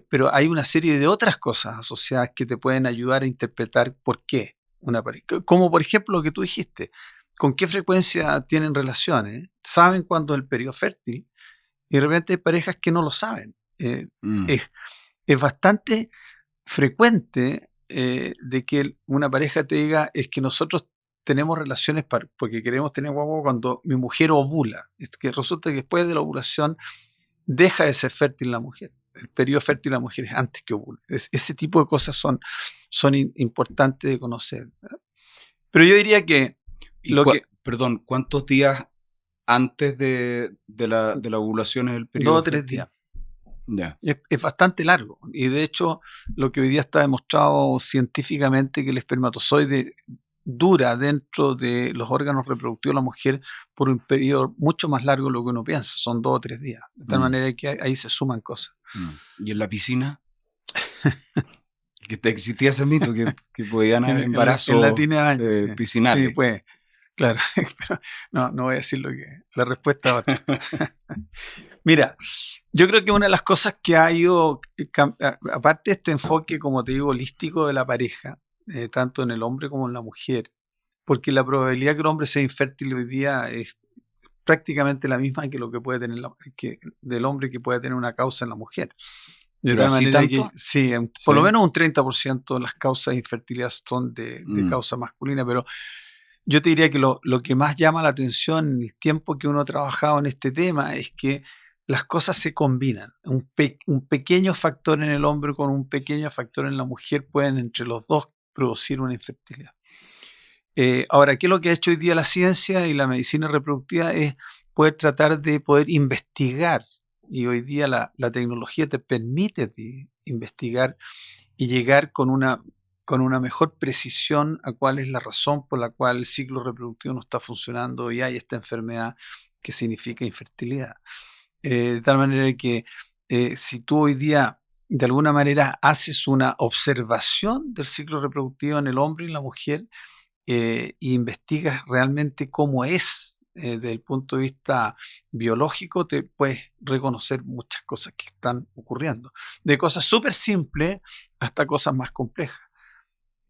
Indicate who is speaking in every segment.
Speaker 1: pero hay una serie de otras cosas asociadas que te pueden ayudar a interpretar por qué una pareja. Como por ejemplo lo que tú dijiste, con qué frecuencia tienen relaciones, saben cuándo es el periodo fértil, y de repente hay parejas que no lo saben. Es, es bastante frecuente de que una pareja te diga es que nosotros tenemos relaciones porque queremos tener guagua cuando mi mujer ovula. Es que resulta que después de la ovulación deja de ser fértil la mujer. El periodo fértil de la mujer es antes que ovula. Ese tipo de cosas son importantes de conocer, ¿verdad? Pero yo diría que
Speaker 2: Y
Speaker 1: lo que
Speaker 2: perdón, ¿cuántos días antes de la ovulación es el
Speaker 1: 2
Speaker 2: periodo
Speaker 1: o 3 días
Speaker 2: fértil? Ya.
Speaker 1: es bastante largo. Y de hecho, lo que hoy día está demostrado científicamente que el espermatozoide dura dentro de los órganos reproductivos de la mujer por un periodo mucho más largo de lo que uno piensa, son 2 o 3 días. De tal
Speaker 2: Mm,
Speaker 1: manera que ahí se suman cosas.
Speaker 2: mm. ¿Y en la piscina? Que existía ese mito, que podían haber
Speaker 1: En la
Speaker 2: embarazos
Speaker 1: tiene baño, sí. Sí,
Speaker 2: piscinales.
Speaker 1: pues, claro. Pero no voy a decir lo que. La respuesta es otra. Mira, yo creo que una de las cosas que ha ido, aparte de este enfoque, como te digo, holístico de la pareja, tanto en el hombre como en la mujer, porque la probabilidad que el hombre sea infértil hoy día es prácticamente la misma que lo que puede tener del hombre que puede tener una causa en la mujer. De
Speaker 2: Pero
Speaker 1: tal
Speaker 2: así
Speaker 1: manera que
Speaker 2: tanto,
Speaker 1: sí, por lo
Speaker 2: ¿sí?
Speaker 1: menos un 30% de las causas de infertilidad son de
Speaker 2: Mm,
Speaker 1: causa masculina, pero yo te diría que lo que más llama la atención en el tiempo que uno ha trabajado en este tema es que las cosas se combinan. Un pequeño factor en el hombre con un pequeño factor en la mujer pueden entre los dos producir una infertilidad. Ahora, ¿qué es lo que ha hecho hoy día la ciencia y la medicina reproductiva? Es poder tratar de poder investigar. Y hoy día la tecnología te permite a ti investigar y llegar con una mejor precisión a cuál es la razón por la cual el ciclo reproductivo no está funcionando y hay esta enfermedad que significa infertilidad. De tal manera que si tú hoy día de alguna manera haces una observación del ciclo reproductivo en el hombre y en la mujer, e investigas realmente cómo es desde el punto de vista biológico, te puedes reconocer muchas cosas que están ocurriendo. De cosas súper simples hasta cosas más complejas.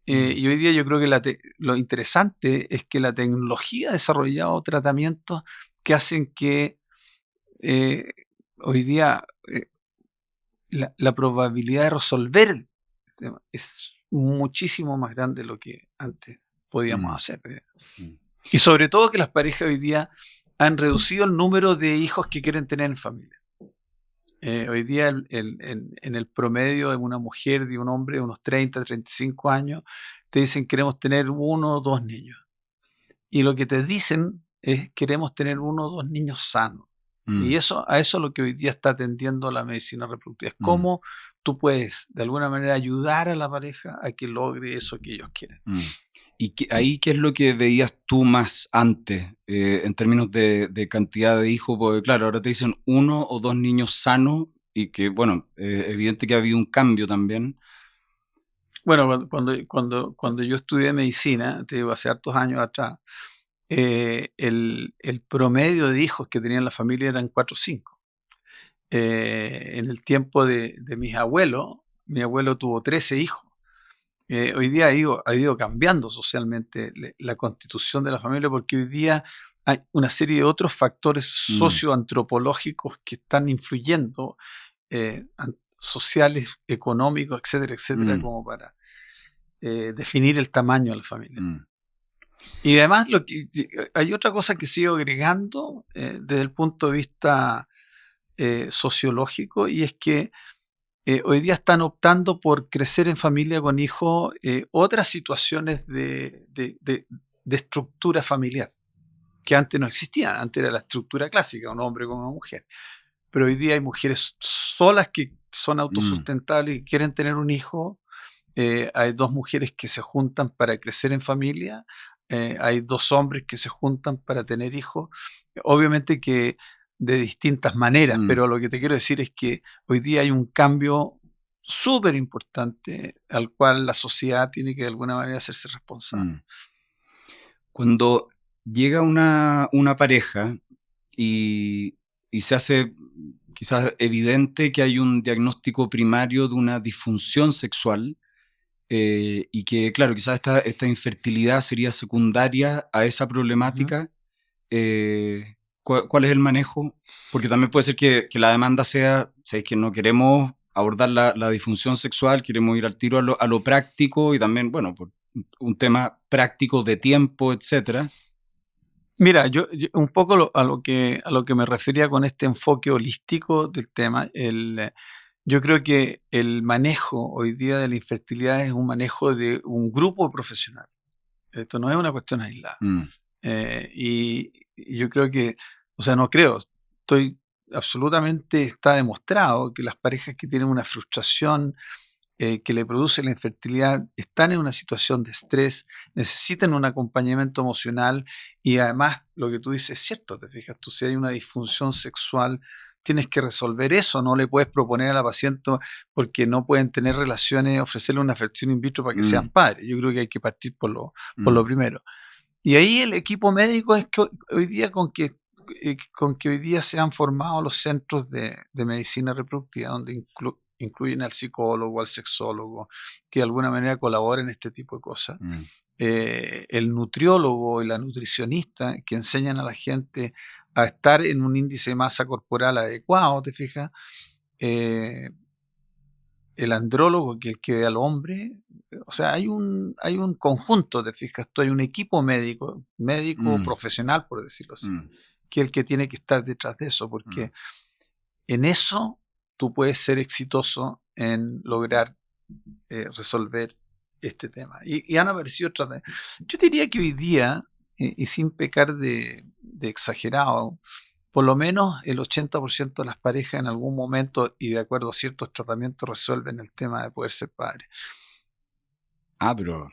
Speaker 2: mm,
Speaker 1: Y hoy día yo creo que lo interesante es que la tecnología ha desarrollado tratamientos que hacen que eh, hoy día la probabilidad de resolver el tema es muchísimo más grande de lo que antes podíamos
Speaker 2: mm,
Speaker 1: hacer.
Speaker 2: mm.
Speaker 1: Y sobre todo que las parejas hoy día han reducido el número de hijos que quieren tener en familia. Hoy día en el promedio de una mujer, de un hombre de unos 30, 35 años, te dicen queremos tener 1 o 2 niños. Y lo que te dicen es queremos tener 1 o 2 niños sanos. Y
Speaker 2: Mm,
Speaker 1: a eso es lo que hoy día está atendiendo la medicina reproductiva. Es
Speaker 2: mm,
Speaker 1: cómo tú puedes de alguna manera ayudar a la pareja a que logre eso que ellos quieren.
Speaker 2: mm. ¿Y ahí qué es lo que veías tú más antes en términos de cantidad de hijos? Porque claro, ahora te dicen 1 o 2 niños sanos y que, bueno, evidente que ha habido un cambio también.
Speaker 1: Bueno, cuando yo estudié medicina, te digo, hace hartos años atrás, el promedio de hijos que tenían la familia eran 4 o 5. En el tiempo de mis abuelos, mi abuelo tuvo 13 hijos. Hoy día ha ido cambiando socialmente la constitución de la familia porque hoy día hay una serie de otros factores
Speaker 2: Mm,
Speaker 1: socioantropológicos que están influyendo, sociales, económicos, etcétera, etcétera,
Speaker 2: mm,
Speaker 1: como para definir el tamaño de la familia.
Speaker 2: mm,
Speaker 1: Y además hay otra cosa que sigo agregando desde el punto de vista sociológico y es que hoy día están optando por crecer en familia con hijos otras situaciones de estructura familiar que antes no existían. Antes era la estructura clásica, un hombre con una mujer. Pero hoy día hay mujeres solas que son
Speaker 2: mm,
Speaker 1: autosustentables y quieren tener un hijo. Hay 2 mujeres que se juntan para crecer en familia. Hay 2 hombres que se juntan para tener hijos. Obviamente que de distintas maneras,
Speaker 2: mm,
Speaker 1: pero lo que te quiero decir es que hoy día hay un cambio súper importante al cual la sociedad tiene que de alguna manera hacerse responsable.
Speaker 2: mm. Cuando llega una pareja y, y se hace, quizás evidente que hay un diagnóstico primario de una disfunción sexual y que, claro, quizás esta infertilidad sería secundaria a esa problemática. ¿Cuál es el manejo? Porque también puede ser que la demanda sea, ¿sabes? Que no queremos abordar la disfunción sexual, queremos ir al tiro a lo práctico y también, bueno, por un tema práctico de tiempo, etcétera.
Speaker 1: Mira, yo un poco a lo que me refería con este enfoque holístico del tema, yo creo que el manejo hoy día de la infertilidad es un manejo de un grupo profesional. Esto no es una cuestión aislada. Y yo creo que, o sea, no creo, está demostrado que las parejas que tienen una frustración que le produce la infertilidad están en una situación de estrés, necesitan un acompañamiento emocional y además lo que tú dices es cierto, te fijas, tú si hay una disfunción sexual, tienes que resolver eso, no le puedes proponer a la paciente porque no pueden tener relaciones, ofrecerle una fertilidad in vitro para que sean padres. Yo creo que hay que partir por lo primero. Y ahí el equipo médico es que hoy día con que hoy día se han formado los centros de medicina reproductiva, donde incluyen al psicólogo, al sexólogo, que de alguna manera colaboran en este tipo de cosas. El nutriólogo y la nutricionista que enseñan a la gente a estar en un índice de masa corporal adecuado, ¿te fijas? El andrólogo, que es el que ve al hombre. O sea, hay un conjunto, ¿te fijas? Hay un equipo médico profesional, por decirlo así, que es el que tiene que estar detrás de eso, porque en eso tú puedes ser exitoso en lograr resolver este tema. Y han aparecido otras. Yo diría que hoy día, y sin pecar de exagerado, por lo menos el 80% de las parejas en algún momento y de acuerdo a ciertos tratamientos resuelven el tema de poder ser padre.
Speaker 2: Pero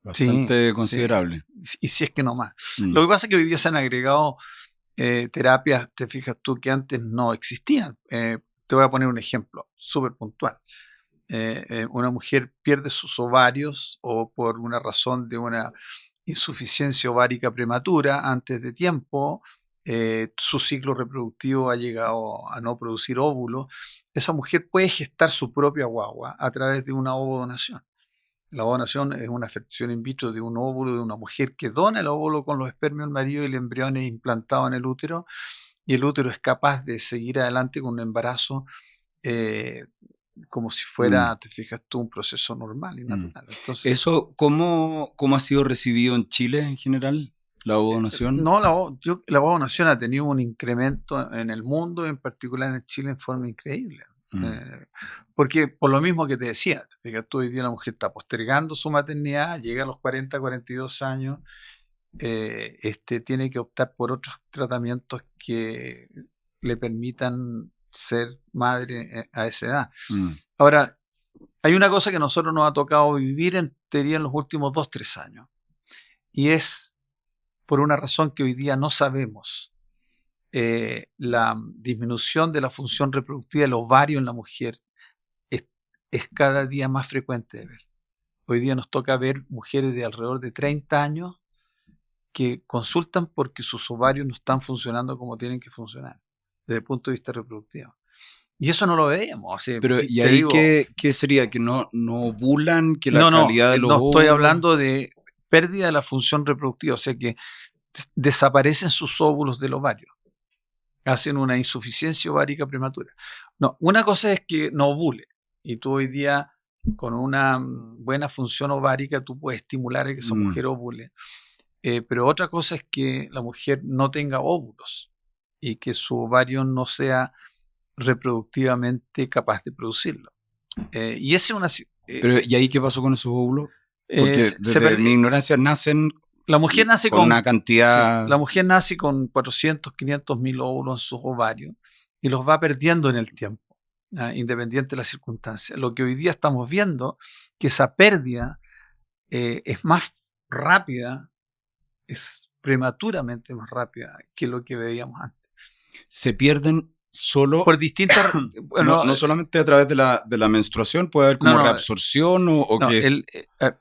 Speaker 2: bastante considerable.
Speaker 1: Sí. Y si es que no más. Lo que pasa es que hoy día se han agregado terapias, te fijas tú, que antes no existían. Te voy a poner un ejemplo súper puntual. Una mujer pierde sus ovarios o por una razón de una insuficiencia ovárica prematura antes de tiempo, su ciclo reproductivo ha llegado a no producir óvulos. Esa mujer puede gestar su propia guagua a través de una ovodonación. La ovodonación es una fertilización in vitro de un óvulo de una mujer que dona el óvulo con los espermios del marido y el embrión es implantado en el útero y el útero es capaz de seguir adelante con un embarazo como si fuera, te fijas tú, un proceso normal y natural. Entonces,
Speaker 2: ¿eso cómo ha sido recibido en Chile en general? ¿La ovodonación?
Speaker 1: No, la ovodonación ha tenido un incremento en el mundo, en particular en Chile, en forma increíble. Porque por lo mismo que te decía, fíjate, hoy día la mujer está postergando su maternidad, llega a los 40, 42 años, tiene que optar por otros tratamientos que le permitan ser madre a esa edad. Ahora, hay una cosa que a nosotros nos ha tocado vivir en los últimos 2, 3 años, y es por una razón que hoy día no sabemos. La disminución de la función reproductiva del ovario en la mujer es cada día más frecuente de ver. Hoy día nos toca ver mujeres de alrededor de 30 años que consultan porque sus ovarios no están funcionando como tienen que funcionar desde el punto de vista reproductivo. Y eso no lo veíamos.
Speaker 2: Pero ¿y ahí qué sería? ¿Que no ovulan? ¿Que la calidad de los óvulos?
Speaker 1: No, estoy hablando de pérdida de la función reproductiva, o sea que desaparecen sus óvulos del ovario. Hacen una insuficiencia ovárica prematura. No, una cosa es que no ovule. Y tú hoy día, con una buena función ovárica, tú puedes estimular a que esa mujer ovule. Pero otra cosa es que la mujer no tenga óvulos y que su ovario no sea reproductivamente capaz de producirlo. Y esa es una...
Speaker 2: Pero ¿y ahí qué pasó con esos óvulos? Porque desde mi ignorancia nacen...
Speaker 1: La mujer nace con
Speaker 2: una cantidad...
Speaker 1: Sí, la mujer nace con 400, 500 mil óvulos en sus ovarios y los va perdiendo en el tiempo, independiente de las circunstancias. Lo que hoy día estamos viendo, que esa pérdida es más rápida, es prematuramente más rápida que lo que veíamos antes.
Speaker 2: Se pierden solo...
Speaker 1: Por distintas...
Speaker 2: Bueno, no solamente a través de la menstruación, puede haber como reabsorción o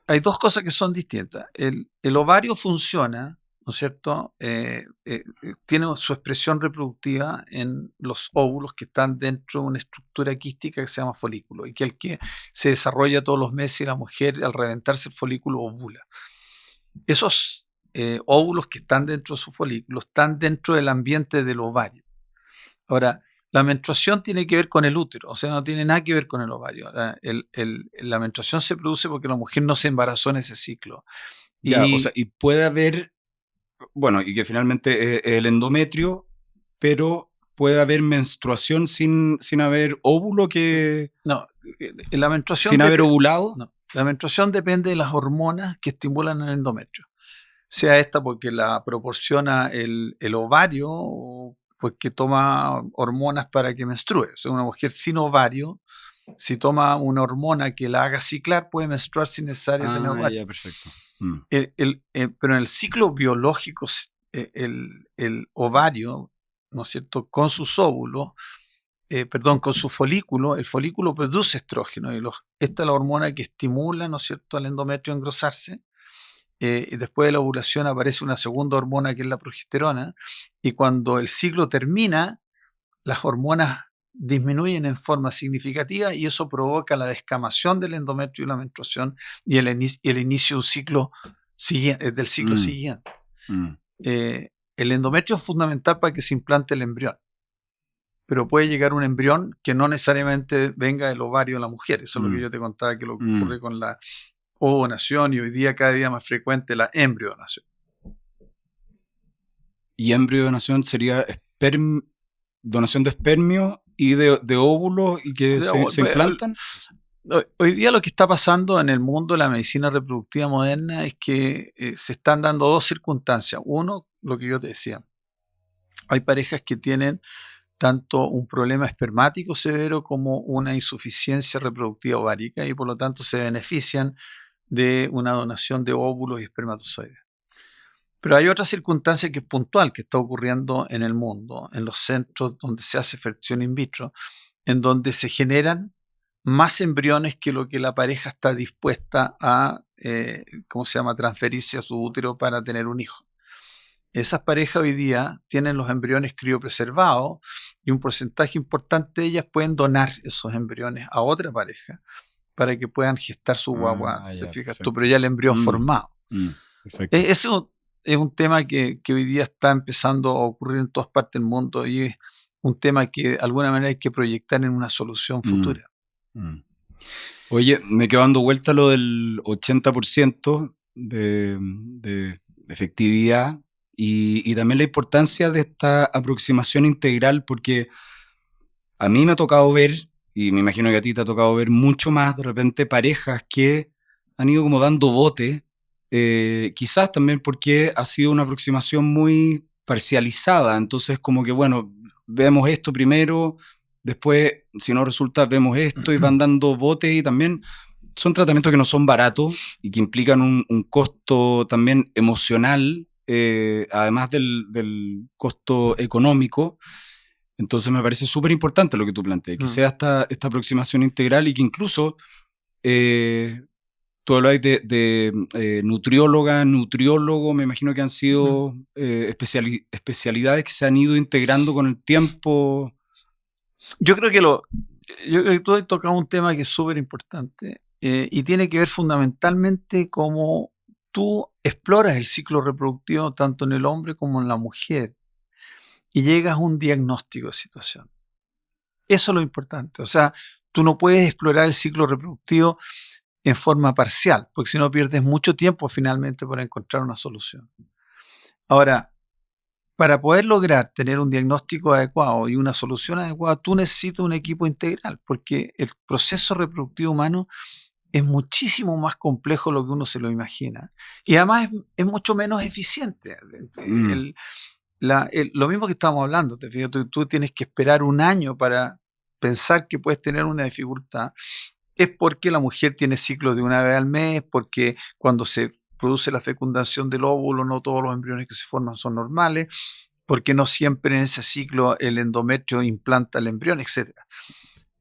Speaker 1: hay dos cosas que son distintas. El ovario funciona ¿no es cierto? Tiene su expresión reproductiva en los óvulos que están dentro de una estructura quística que se llama folículo y que el que se desarrolla todos los meses y la mujer al reventarse el folículo ovula. Esos óvulos que están dentro de su folículo están dentro del ambiente del ovario. Ahora, la menstruación tiene que ver con el útero, o sea, no tiene nada que ver con el ovario. La menstruación se produce porque la mujer no se embarazó en ese ciclo.
Speaker 2: Ya, o sea, y puede haber, bueno, y que finalmente es el endometrio, pero puede haber menstruación sin haber óvulo que...
Speaker 1: No, la menstruación...
Speaker 2: ¿Sin haber ovulado?
Speaker 1: No, la menstruación depende de las hormonas que estimulan el endometrio. Sea esta porque la proporciona el ovario o porque toma hormonas para que menstrue. O sea, una mujer sin ovario, si toma una hormona que la haga ciclar, puede menstruar sin necesario tener ovario.
Speaker 2: Ya, perfecto.
Speaker 1: Pero en el ciclo biológico, el ovario, ¿no es cierto?, con sus óvulos, con su folículo, el folículo produce estrógeno y esta es la hormona que estimula, ¿no es cierto?, al endometrio a engrosarse. Y después de la ovulación aparece una segunda hormona que es la progesterona, y cuando el ciclo termina, las hormonas disminuyen en forma significativa y eso provoca la descamación del endometrio y la menstruación y el inicio de un ciclo del ciclo siguiente. El endometrio es fundamental para que se implante el embrión, pero puede llegar un embrión que no necesariamente venga del ovario de la mujer. Eso es lo que yo te contaba que lo que ocurre con la ovonación y hoy día cada día más frecuente la embrionación.
Speaker 2: Y embrionación sería donación de espermio y de óvulos y que se implantan.
Speaker 1: Hoy día lo que está pasando en el mundo de la medicina reproductiva moderna es que se están dando dos circunstancias. Uno, lo que yo te decía, hay parejas que tienen tanto un problema espermático severo como una insuficiencia reproductiva ovárica y por lo tanto se benefician de una donación de óvulos y espermatozoides. Pero hay otra circunstancia que es puntual, que está ocurriendo en el mundo, en los centros donde se hace fertilización in vitro, en donde se generan más embriones que lo que la pareja está dispuesta a, transferirse a su útero para tener un hijo. Esas parejas hoy día tienen los embriones criopreservados y un porcentaje importante de ellas pueden donar esos embriones a otra pareja para que puedan gestar su guagua, te fijas tú, pero ya el embrión formado.
Speaker 2: Perfecto.
Speaker 1: Eso es un tema que hoy día está empezando a ocurrir en todas partes del mundo y es un tema que de alguna manera hay que proyectar en una solución futura.
Speaker 2: Oye, me quedo dando vuelta lo del 80% de efectividad y también la importancia de esta aproximación integral, porque a mí me ha tocado ver, y me imagino que a ti te ha tocado ver mucho más de repente parejas que han ido como dando bote, quizás también porque ha sido una aproximación muy parcializada, entonces como que bueno, vemos esto primero, después si no resulta vemos esto y van dando bote y también son tratamientos que no son baratos y que implican un costo también emocional, además del costo económico. Entonces me parece súper importante lo que tú planteas, que sea esta aproximación integral y que incluso tú hablas de nutrióloga, nutriólogo, me imagino que han sido especialidades que se han ido integrando con el tiempo.
Speaker 1: Yo creo que tú has tocado un tema que es súper importante y tiene que ver fundamentalmente cómo tú exploras el ciclo reproductivo tanto en el hombre como en la mujer y llegas a un diagnóstico de situación. Eso es lo importante. O sea, tú no puedes explorar el ciclo reproductivo en forma parcial, porque si no pierdes mucho tiempo finalmente para encontrar una solución. Ahora, para poder lograr tener un diagnóstico adecuado y una solución adecuada, tú necesitas un equipo integral, porque el proceso reproductivo humano es muchísimo más complejo de lo que uno se lo imagina. Y además es mucho menos eficiente. Lo mismo que estábamos hablando, te fijas, tú tienes que esperar un año para pensar que puedes tener una dificultad. Es porque la mujer tiene ciclos de una vez al mes, porque cuando se produce la fecundación del óvulo, no todos los embriones que se forman son normales, porque no siempre en ese ciclo el endometrio implanta el embrión, etc.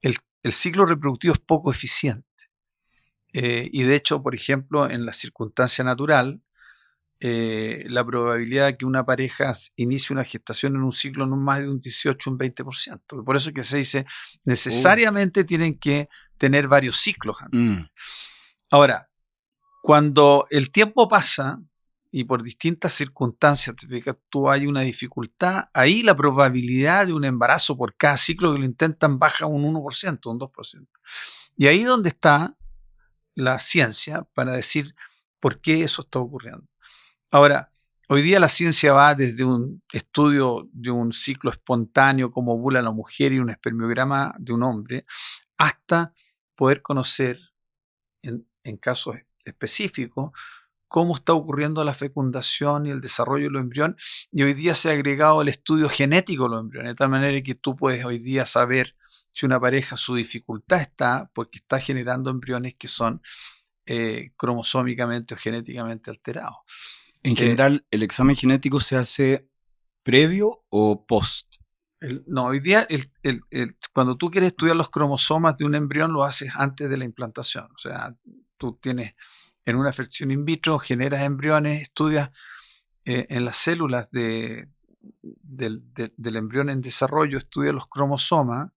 Speaker 1: El ciclo reproductivo es poco eficiente. Y de hecho, por ejemplo, en la circunstancia natural, la probabilidad de que una pareja inicie una gestación en un ciclo no es más de un 18, un 20%. Por eso es que se dice, necesariamente tienen que tener varios ciclos antes. Ahora, cuando el tiempo pasa y por distintas circunstancias tú hay una dificultad, ahí la probabilidad de un embarazo por cada ciclo que lo intentan baja un 1%, un 2%. Y ahí es donde está la ciencia para decir por qué eso está ocurriendo. Ahora, hoy día la ciencia va desde un estudio de un ciclo espontáneo, como ovula la mujer y un espermiograma de un hombre, hasta poder conocer en casos específicos cómo está ocurriendo la fecundación y el desarrollo de los embriones. Y hoy día se ha agregado el estudio genético de los embriones, de tal manera que tú puedes hoy día saber si una pareja, su dificultad está porque está generando embriones que son cromosómicamente o genéticamente alterados.
Speaker 2: En general, ¿el examen genético se hace previo o post?
Speaker 1: No, hoy día cuando tú quieres estudiar los cromosomas de un embrión lo haces antes de la implantación. O sea, tú tienes en una fecundación in vitro, generas embriones, estudias en las células del embrión en desarrollo, estudias los cromosomas.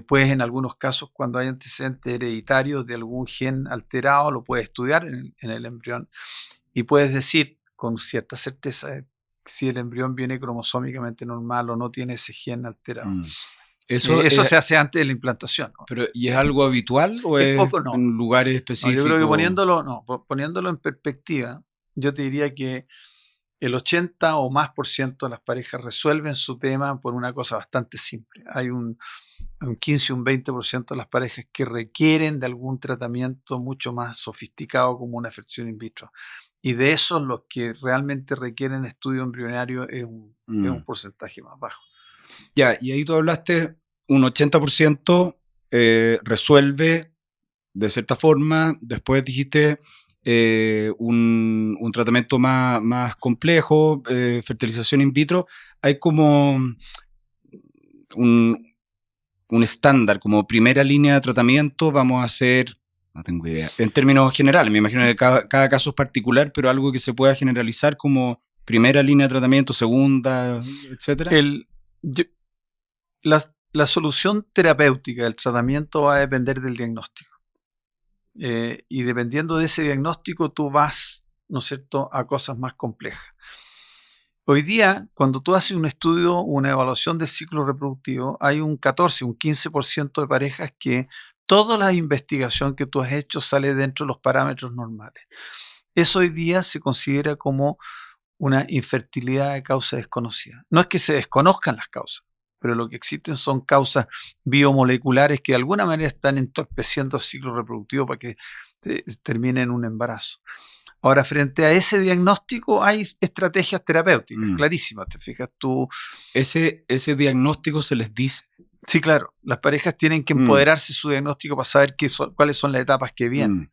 Speaker 1: Puedes en algunos casos, cuando hay antecedentes hereditarios de algún gen alterado, lo puedes estudiar en el embrión y puedes decir con cierta certeza si el embrión viene cromosómicamente normal o no tiene ese gen alterado. Eso se hace antes de la implantación, ¿no?
Speaker 2: Pero, ¿y es algo habitual o es
Speaker 1: poco, no.
Speaker 2: en lugares específicos?
Speaker 1: No, yo creo que poniéndolo en perspectiva, yo te diría que el 80 o más por ciento de las parejas resuelven su tema por una cosa bastante simple. Hay un 15 o un 20% de las parejas que requieren de algún tratamiento mucho más sofisticado como una fecundación in vitro. Y de esos, los que realmente requieren estudio embrionario es un porcentaje más bajo.
Speaker 2: Ya, y ahí tú hablaste, un 80% resuelve de cierta forma, después dijiste un tratamiento más complejo, fertilización in vitro. Hay como un estándar, como primera línea de tratamiento, vamos a hacer, no tengo idea, en términos generales, me imagino que cada caso es particular, pero algo que se pueda generalizar como primera línea de tratamiento, segunda, etcétera.
Speaker 1: La solución terapéutica del tratamiento va a depender del diagnóstico. Y dependiendo de ese diagnóstico, tú vas, ¿no es cierto?, a cosas más complejas. Hoy día, cuando tú haces un estudio, una evaluación del ciclo reproductivo, hay un 14, un 15% de parejas que toda la investigación que tú has hecho sale dentro de los parámetros normales. Eso hoy día se considera como una infertilidad de causa desconocida. No es que se desconozcan las causas, pero lo que existen son causas biomoleculares que de alguna manera están entorpeciendo el ciclo reproductivo para que termine en un embarazo. Ahora, frente a ese diagnóstico hay estrategias terapéuticas, clarísimas, ¿te fijas tú?
Speaker 2: ¿Ese diagnóstico se les dice?
Speaker 1: Sí, claro. Las parejas tienen que empoderarse de su diagnóstico para saber cuáles son las etapas que vienen.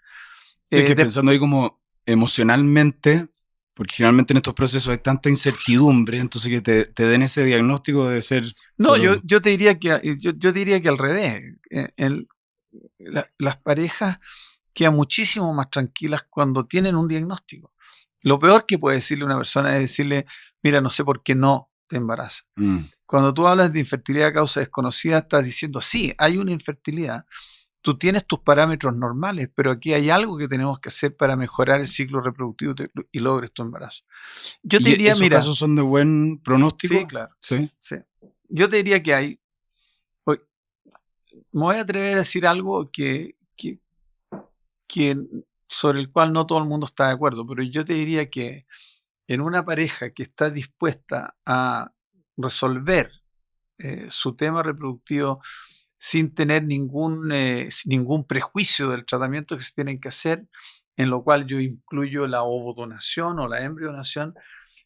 Speaker 2: Estoy pensando ahí como emocionalmente, porque generalmente en estos procesos hay tanta incertidumbre, entonces que te den ese diagnóstico debe ser...
Speaker 1: No, yo te diría que al revés. Las parejas quedan muchísimo más tranquilas cuando tienen un diagnóstico. Lo peor que puede decirle una persona es decirle, mira, no sé por qué no te embarazas. Cuando tú hablas de infertilidad a causa desconocida, estás diciendo, sí, hay una infertilidad. Tú tienes tus parámetros normales, pero aquí hay algo que tenemos que hacer para mejorar el ciclo reproductivo y logres tu embarazo. Yo te diría,
Speaker 2: ¿esos casos son de buen pronóstico?
Speaker 1: Sí, claro. Sí. Yo te diría que hay... Me voy a atrever a decir algo que sobre el cual no todo el mundo está de acuerdo, pero yo te diría que en una pareja que está dispuesta a resolver su tema reproductivo sin tener ningún prejuicio del tratamiento que se tienen que hacer, en lo cual yo incluyo la ovodonación o la embrionación,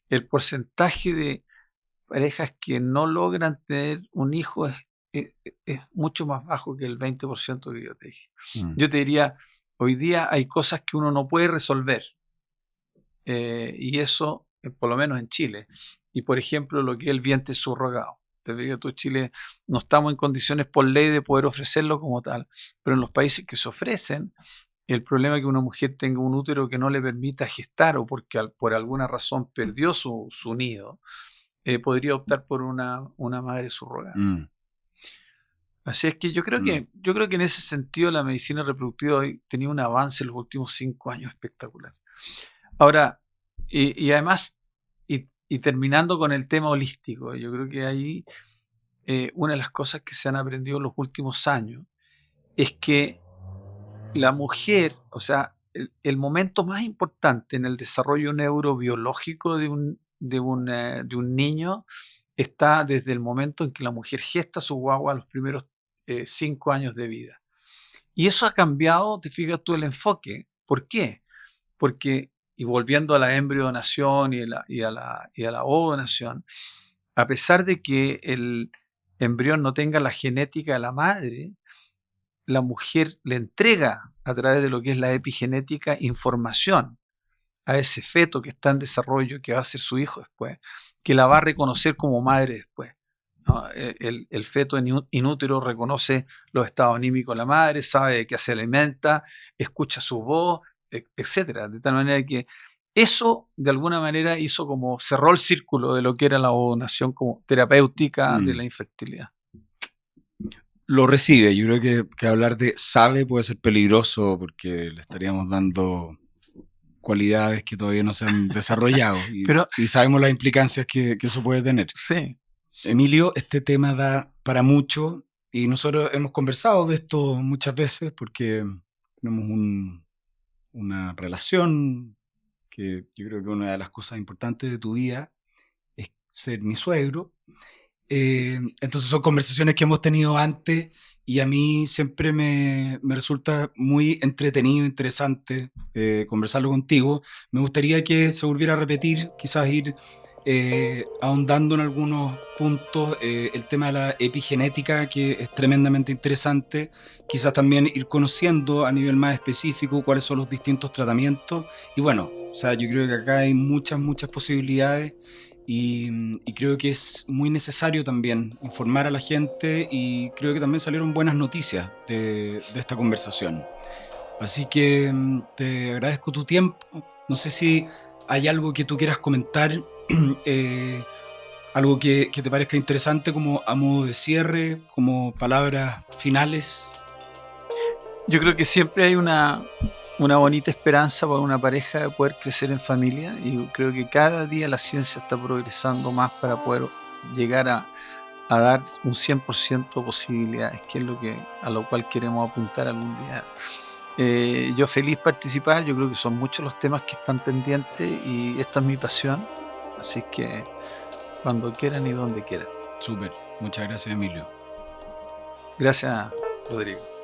Speaker 1: el porcentaje de parejas que no logran tener un hijo es mucho más bajo que el 20% que yo te dije. Yo te diría, hoy día hay cosas que uno no puede resolver y eso, por lo menos en Chile, y por ejemplo lo que es el vientre subrogado. Te digo, tú, Chile, no estamos en condiciones por ley de poder ofrecerlo como tal, pero en los países que se ofrecen, el problema es que una mujer tenga un útero que no le permita gestar o porque por alguna razón perdió su nido, podría optar por una madre surrogada. Así es que yo creo que en ese sentido la medicina reproductiva hoy tenía un avance en los últimos 5 años espectacular. Ahora, y además, y terminando con el tema holístico, yo creo que ahí una de las cosas que se han aprendido en los últimos años es que la mujer, o sea, el momento más importante en el desarrollo neurobiológico de un niño está desde el momento en que la mujer gesta su guagua a los primeros 5 años de vida. Y eso ha cambiado, te fijas tú, el enfoque. ¿Por qué? Porque, y volviendo a la embrionación y a la ovonación, a pesar de que el embrión no tenga la genética de la madre, la mujer le entrega a través de lo que es la epigenética información a ese feto que está en desarrollo, que va a ser su hijo después, que la va a reconocer como madre después, ¿no? El feto in útero reconoce los estados anímicos de la madre, sabe de qué se alimenta, escucha su voz, etcétera. De tal manera que eso, de alguna manera, cerró el círculo de lo que era la ovonación como terapéutica de la infertilidad.
Speaker 2: Lo recibe. Yo creo que hablar de sabe puede ser peligroso porque le estaríamos dando cualidades que todavía no se han desarrollado y sabemos las implicancias que eso puede tener.
Speaker 1: Sí.
Speaker 2: Emilio, este tema da para mucho y nosotros hemos conversado de esto muchas veces porque tenemos una relación que yo creo que una de las cosas importantes de tu vida es ser mi suegro. Entonces son conversaciones que hemos tenido antes y a mí siempre me resulta muy entretenido, interesante conversarlo contigo. Me gustaría que se volviera a repetir, quizás ir ahondando en algunos puntos, el tema de la epigenética, que es tremendamente interesante, quizás también ir conociendo a nivel más específico cuáles son los distintos tratamientos y bueno, o sea, yo creo que acá hay muchas posibilidades. Y creo que es muy necesario también informar a la gente y creo que también salieron buenas noticias de esta conversación. Así que te agradezco tu tiempo. No sé si hay algo que tú quieras comentar, algo que te parezca interesante como a modo de cierre, como palabras finales.
Speaker 1: Yo creo que siempre hay una bonita esperanza para una pareja de poder crecer en familia y creo que cada día la ciencia está progresando más para poder llegar a dar un 100% de posibilidades, que es a lo cual queremos apuntar algún día. Yo feliz participar, yo creo que son muchos los temas que están pendientes y esta es mi pasión, así que cuando quieran y donde quieran.
Speaker 2: Súper, muchas gracias Emilio.
Speaker 1: Gracias Rodrigo.